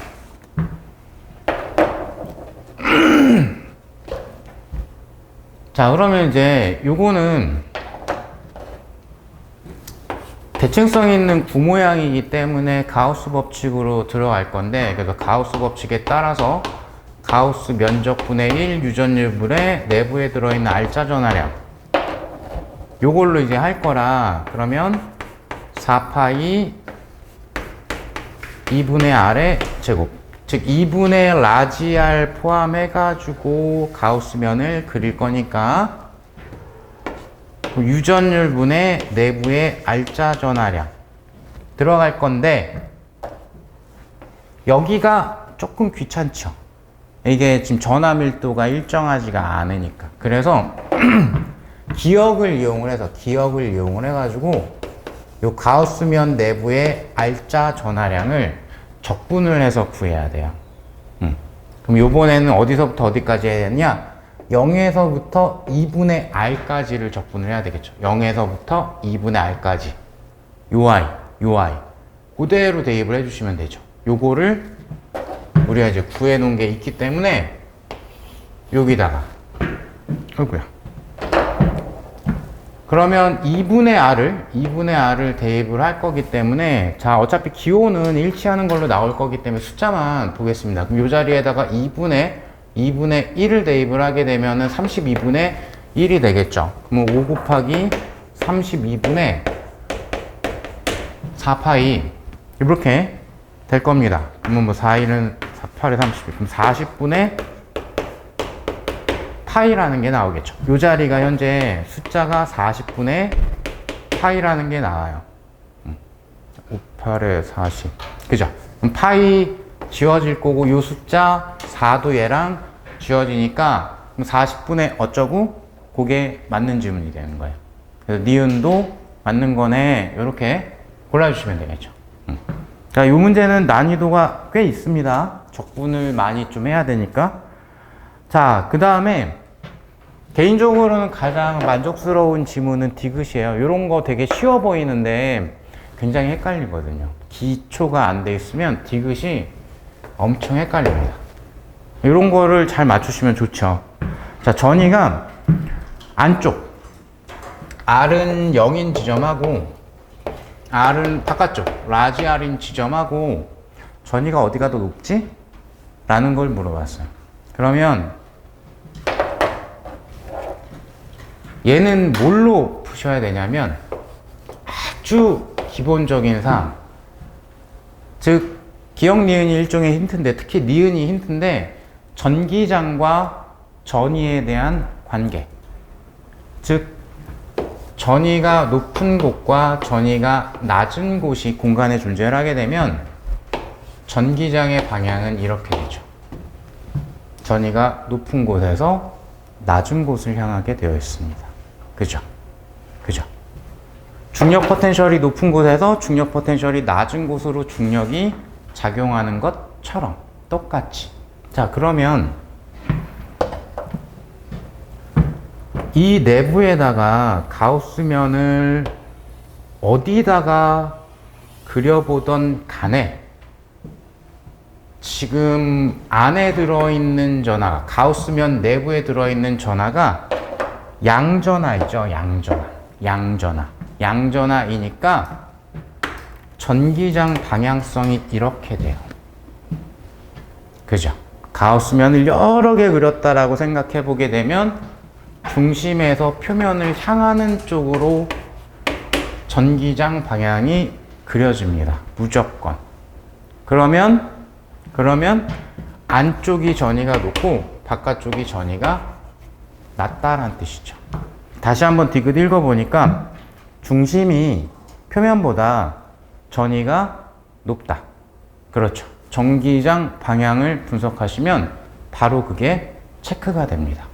자, 그러면 이제 요거는 대칭성 있는 구모양이기 때문에 가우스 법칙으로 들어갈 건데, 그래서 가우스 법칙에 따라서 가우스 면적분의 1 유전율분의 내부에 들어있는 R자 전하량 요걸로 이제 할 거라, 그러면 4파이 2분의 R의 제곱, 즉 2분의 라지 R 포함해가지고 가우스면을 그릴 거니까 유전율분의 내부의 R자 전하량 들어갈 건데, 여기가 조금 귀찮죠. 이게 지금 전하 밀도가 일정하지가 않으니까. 그래서 기억을 이용을 해가지고 요 가우스면 내부의 R자 전하량을 적분을 해서 구해야 돼요. 그럼 요번에는 어디서부터 어디까지 해야 되느냐? 0에서부터 2분의 R까지를 적분을 해야 되겠죠. 0에서부터 2분의 R까지. 요 I. 그대로 대입을 해주시면 되죠. 요거를 우리가 이제 구해 놓은 게 있기 때문에 여기다가, 그러면 2분의 R을 대입을 할 거기 때문에, 자, 어차피 기호는 일치하는 걸로 나올 거기 때문에 숫자만 보겠습니다. 그럼 이 자리에다가 2분의 1을 대입을 하게 되면은 32분의 1이 되겠죠. 그러면 5 곱하기 32분의 4파이, 이렇게 될 겁니다. 그러면 뭐 4일은 8에 32, 그럼 40분의 파이라는 게 나오겠죠. 이 자리가 현재 숫자가 40분의 파이라는 게 나와요. 5, 8에 40. 그죠? 그럼 파이 지워질 거고, 이 숫자 4도 얘랑 지워지니까, 그럼 40분의 어쩌고? 그게 맞는 지문이 되는 거예요. 그래서 니은도 맞는 거네. 이렇게 골라주시면 되겠죠. 자, 이 문제는 난이도가 꽤 있습니다. 적분을 많이 좀 해야 되니까. 자, 그 다음에 개인적으로는 가장 만족스러운 지문은 디귿이에요. 이런 거 되게 쉬워 보이는데 굉장히 헷갈리거든요. 기초가 안 돼 있으면 디귿이 엄청 헷갈립니다. 이런 거를 잘 맞추시면 좋죠. 자, 전이가 안쪽, R은 0인 지점하고, R은 바깥쪽, 라지 R인 지점하고, 전이가 어디가 더 높지? 라는 걸 물어봤어요. 그러면 얘는 뭘로 푸셔야 되냐면, 아주 기본적인 상, 즉 기역 니은이 일종의 힌트인데, 특히 니은이 힌트인데, 전기장과 전이에 대한 관계, 즉 전이가 높은 곳과 전이가 낮은 곳이 공간에 존재를 하게 되면 전기장의 방향은 이렇게 되죠. 전이가 높은 곳에서 낮은 곳을 향하게 되어 있습니다. 그죠? 그죠? 중력 포텐셜이 높은 곳에서 중력 포텐셜이 낮은 곳으로 중력이 작용하는 것처럼 똑같이. 자, 그러면 이 내부에다가 가우스면을 어디다가 그려보던 간에 지금 안에 들어있는 전하, 가우스면 내부에 들어있는 전하가 양전하이죠. 양전하이니까 전기장 방향성이 이렇게 돼요. 그죠? 가우스면을 여러 개 그렸다라고 생각해 보게 되면 중심에서 표면을 향하는 쪽으로 전기장 방향이 그려집니다. 무조건. 그러면 안쪽이 전이가 높고 바깥쪽이 전이가 낮다라는 뜻이죠. 다시 한번 디귿 읽어보니까 중심이 표면보다 전이가 높다. 그렇죠. 전기장 방향을 분석하시면 바로 그게 체크가 됩니다.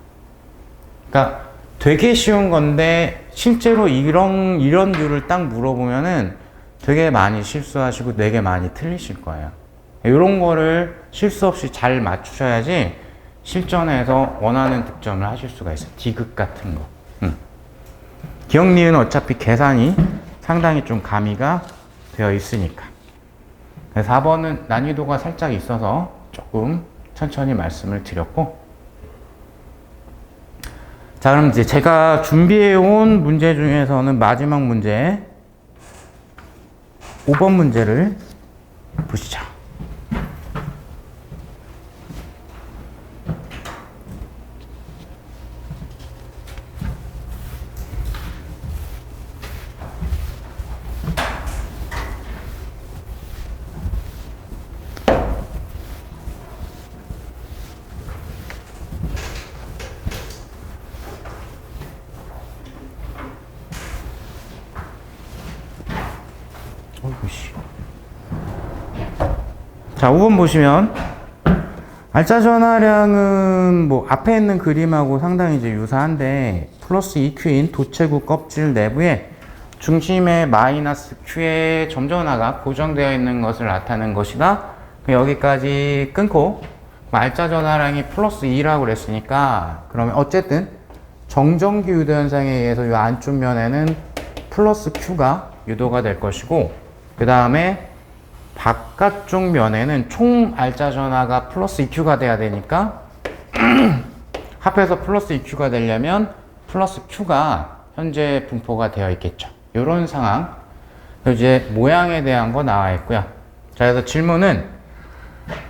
그러니까 되게 쉬운 건데 실제로 이런 류를 딱 물어보면은 되게 많이 실수하시고 되게 많이 틀리실 거예요. 이런 거를 실수 없이 잘 맞추셔야지 실전에서 원하는 득점을 하실 수가 있어요. 디귿 같은 거. 기억 니은 어차피 계산이 상당히 좀 가미가 되어 있으니까. 4번은 난이도가 살짝 있어서 조금 천천히 말씀을 드렸고, 자, 그럼 이제 제가 준비해온 문제 중에서는 마지막 문제 5번 문제를 보시죠. 자, 5번 보시면 알짜 전하량은 뭐 앞에 있는 그림하고 상당히 이제 유사한데 플러스 2Q인 도체구 껍질 내부에 중심에 마이너스 Q의 점전하가 고정되어 있는 것을 나타내는 것이다. 여기까지 끊고 알짜 전하량이 플러스 2라고 그랬으니까 그러면 어쨌든 정전기 유도 현상에 의해서 이 안쪽 면에는 플러스 Q가 유도가 될 것이고, 그 다음에 바깥쪽 면에는 총 알짜 전하가 플러스 2Q가 돼야 되니까 합해서 플러스 2Q가 되려면 플러스 Q가 현재 분포가 되어 있겠죠. 이런 상황. 이제 모양에 대한 거 나와 있고요. 자, 그래서 질문은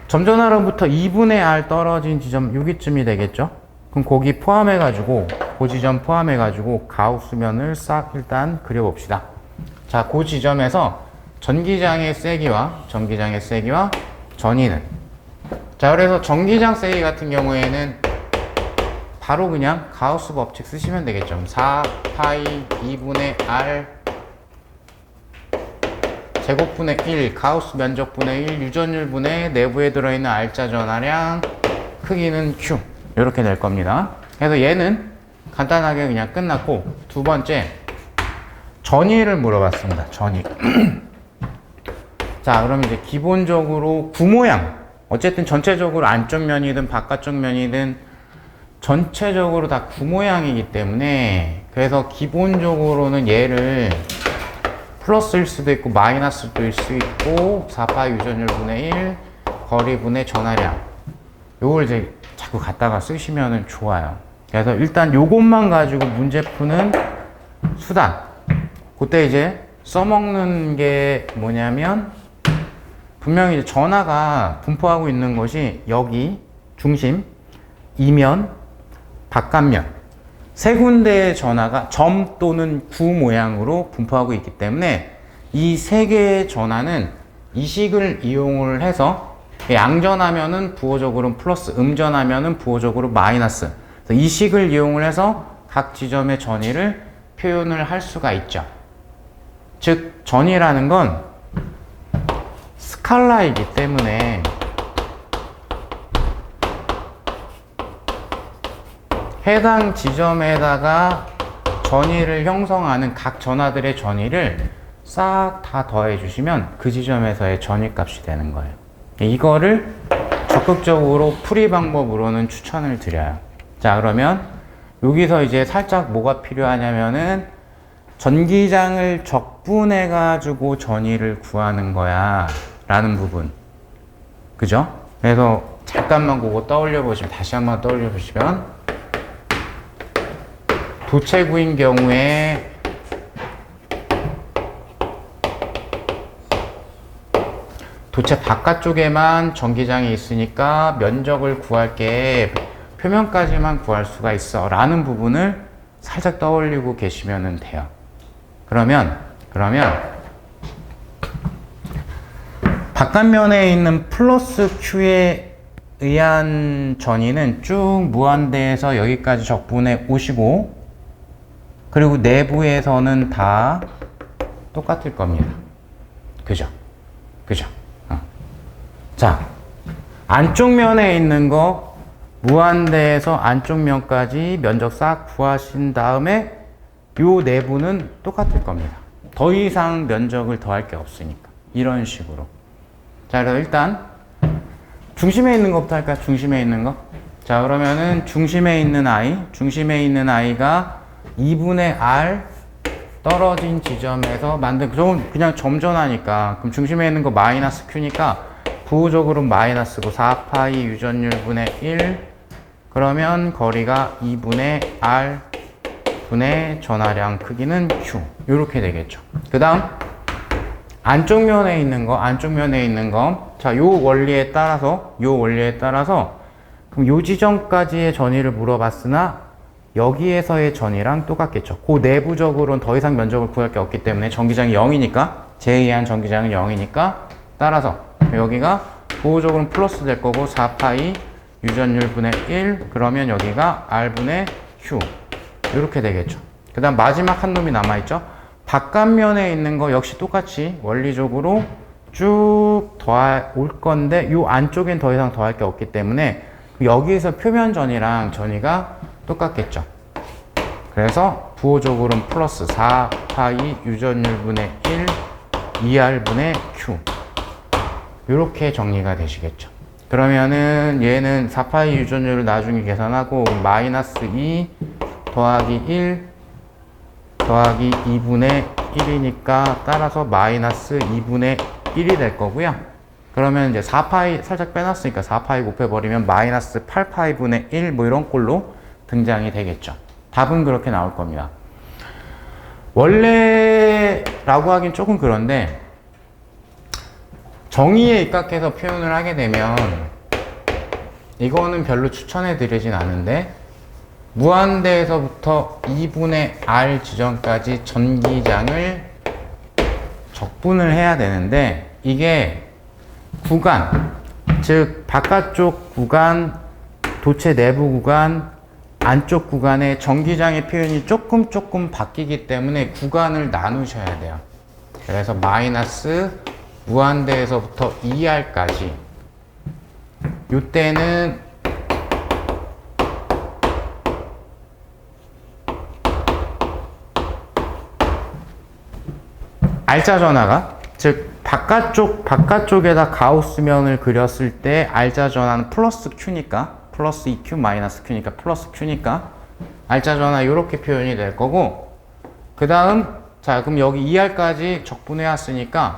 점전화로부터 2분의 R 떨어진 지점 여기쯤이 되겠죠. 그럼 거기 포함해가지고 그 지점 포함해가지고 가우스면을 싹 일단 그려봅시다. 자, 그 지점에서 전기장의 세기와 전이는, 자, 그래서 전기장 세기 같은 경우에는 바로 그냥 가우스 법칙 쓰시면 되겠죠. 4파이 2분의 R 제곱분의 1 가우스 면적분의 1 유전율분의 내부에 들어있는 R자 전하량 크기는 Q, 이렇게 될 겁니다. 그래서 얘는 간단하게 그냥 끝났고, 두 번째 전위를 물어봤습니다. 전위. 자, 그럼 이제 기본적으로 구모양, 어쨌든 전체적으로 안쪽 면이든 바깥쪽 면이든 전체적으로 다 구모양이기 때문에, 그래서 기본적으로는 얘를 플러스일 수도 있고 마이너스일 수 있고 4파 유전율분의 1 거리분의 전하량, 요걸 이제 자꾸 갖다가 쓰시면 좋아요. 그래서 일단 요것만 가지고 문제 푸는 수단, 그때 이제 써먹는 게 뭐냐면, 분명히 이제 전하가 분포하고 있는 것이 여기 중심, 이면, 바깥면 세 군데의 전하가 점 또는 구 모양으로 분포하고 있기 때문에 이 세 개의 전하는 이 식을 이용을 해서 양전하면은 부호적으로는 플러스, 음전하면은 부호적으로 마이너스, 이 식을 이용을 해서 각 지점의 전위를 표현을 할 수가 있죠. 즉 전위라는 건 스칼라이기 때문에 해당 지점에다가 전위를 형성하는 각 전하들의 전위를 싹 다 더해 주시면 그 지점에서의 전위 값이 되는 거예요. 이거를 적극적으로 풀이 방법으로는 추천을 드려요. 자, 그러면 여기서 이제 살짝 뭐가 필요하냐면은 전기장을 적분해 가지고 전위를 구하는 거야 라는 부분, 그죠? 그래서 잠깐만 그거 떠올려 보시면, 다시 한번 떠올려 보시면, 도체구인 경우에 도체 바깥쪽에만 전기장이 있으니까 면적을 구할게, 표면까지만 구할 수가 있어 라는 부분을 살짝 떠올리고 계시면 돼요. 그러면 바깥면에 있는 플러스 Q에 의한 전위는 쭉 무한대에서 여기까지 적분해 오시고, 그리고 내부에서는 다 똑같을 겁니다. 그죠? 자, 안쪽 면에 있는 거 무한대에서 안쪽 면까지 면적 싹 구하신 다음에 요 내부는 똑같을 겁니다. 더 이상 면적을 더할 게 없으니까. 이런 식으로. 자, 그래서 일단 중심에 있는 것부터 할까요? 중심에 있는 거. 자, 그러면은 중심에 있는 아이가 2분의 R 떨어진 지점에서 만든, 그냥 점전하니까, 그럼 중심에 있는 거 마이너스 Q니까 부호적으로 마이너스고 4파이 유전율분의 1, 그러면 거리가 2분의 R 분의 전하량 크기는 Q, 이렇게 되겠죠. 그 다음 안쪽 면에 있는 거, 자, 요 원리에 따라서 그럼 요 지점까지의 전위를 물어봤으나 여기에서의 전위랑 똑같겠죠. 그 내부적으로는 더 이상 면적을 구할 게 없기 때문에 전기장이 0이니까, 제의한 전기장은 0이니까, 따라서 여기가 부호적으로는 플러스 될 거고 4파이 유전율분의 1, 그러면 여기가 R분의 Q, 이렇게 되겠죠. 그 다음 마지막 한 놈이 남아있죠. 바깥면에 있는 거 역시 똑같이 원리적으로 쭉 더올 건데, 요 안쪽엔 더 이상 더할 게 없기 때문에 여기에서 표면 전이랑 전위가 똑같겠죠. 그래서 부호적으로는 플러스 4파이 유전율분의 1 2R분의 Q, 이렇게 정리가 되시겠죠. 그러면은 얘는 4파이 유전율을 나중에 계산하고 마이너스 2 더하기 1 더하기 2분의 1이니까 따라서 마이너스 2분의 1이 될 거고요. 그러면 이제 4파이 살짝 빼놨으니까 4파이 곱해버리면 마이너스 8파이 분의 1 뭐 이런 꼴로 등장이 되겠죠. 답은 그렇게 나올 겁니다. 원래라고 하긴 조금 그런데 정의에 입각해서 표현을 하게 되면 이거는 별로 추천해 드리진 않은데 무한대에서부터 2분의 R 지점까지 전기장을 적분을 해야 되는데 이게 구간, 즉 바깥쪽 구간, 도체 내부 구간, 안쪽 구간의 전기장의 표현이 조금 바뀌기 때문에 구간을 나누셔야 돼요. 그래서 마이너스 무한대에서부터 2R까지 이때는 R자 전화가, 즉 바깥쪽에다 가우스면을 그렸을 때 R자 전화는 플러스 Q니까 플러스 2Q 마이너스 Q니까 플러스 Q니까 R자 전화 이렇게 표현이 될 거고, 그 다음 자 그럼 여기 2R까지 적분해 왔으니까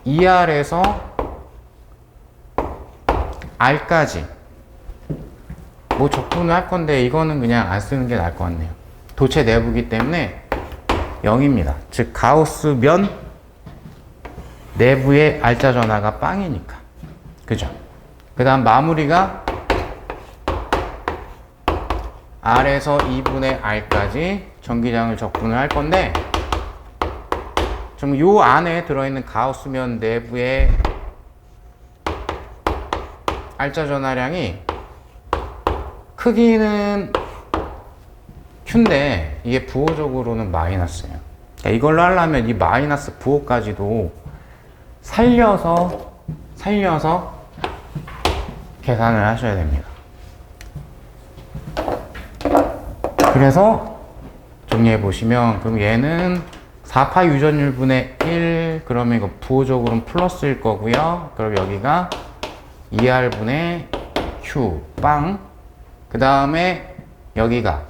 2R에서 R까지 뭐 적분을 할 건데 이거는 그냥 안 쓰는 게 나을 것 같네요. 도체 내부기 때문에 0입니다. 즉 가우스면 내부의 R자 전화가 빵이니까. 그죠? 그 다음 마무리가 R에서 2분의 R까지 전기장을 적분을 할 건데, 좀 요 안에 들어있는 가우스면 내부의 R자 전화량이 크기는 Q인데 이게 부호적으로는 마이너스예요. 그러니까 이걸로 하려면 이 마이너스 부호까지도 살려서 계산을 하셔야 됩니다. 그래서 정리해 보시면 그럼 얘는 4파 유전율분의 1, 그러면 이거 부호적으로는 플러스일 거고요. 그럼 여기가 2R분의 Q 빵, 그 다음에 여기가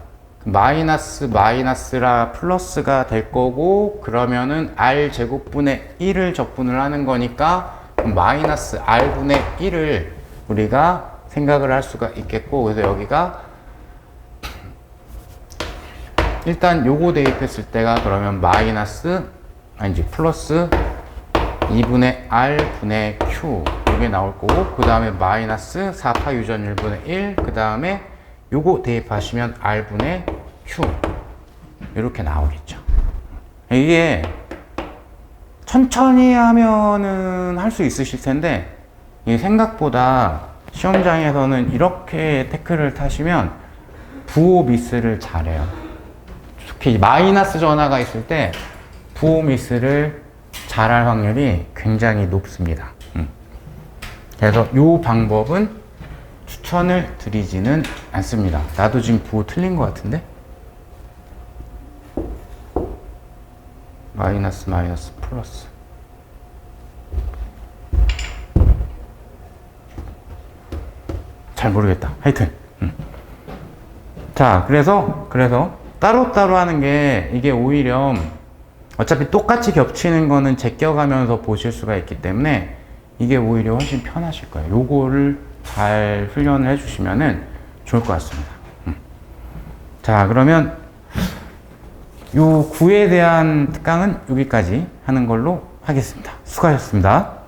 마이너스라 플러스가 될 거고, 그러면은 R 제곱분의 1을 적분을 하는 거니까 마이너스 R분의 1을 우리가 생각을 할 수가 있겠고, 그래서 여기가 일단 요거 대입했을 때가 그러면 플러스 2분의 R분의 Q 이게 나올 거고, 그 다음에 마이너스 4파 유전율분의 1, 그 다음에 요거 대입하시면 R분의 Q 이렇게 나오겠죠. 이게 천천히 하면은 할 수 있으실 텐데 이게 생각보다 시험장에서는 이렇게 태클을 타시면 부호 미스를 잘해요. 특히 마이너스 전화가 있을 때 부호 미스를 잘할 확률이 굉장히 높습니다. 그래서 이 방법은 추천을 드리지는 않습니다. 나도 지금 부호 틀린 것 같은데? 마이너스 플러스. 잘 모르겠다. 하여튼. 자, 그래서 따로따로 하는 게 이게 오히려 어차피 똑같이 겹치는 거는 제껴가면서 보실 수가 있기 때문에 이게 오히려 훨씬 편하실 거예요. 요거를 잘 훈련을 해주시면은 좋을 것 같습니다. 자, 그러면 요 9에 대한 특강은 여기까지 하는 걸로 하겠습니다. 수고하셨습니다.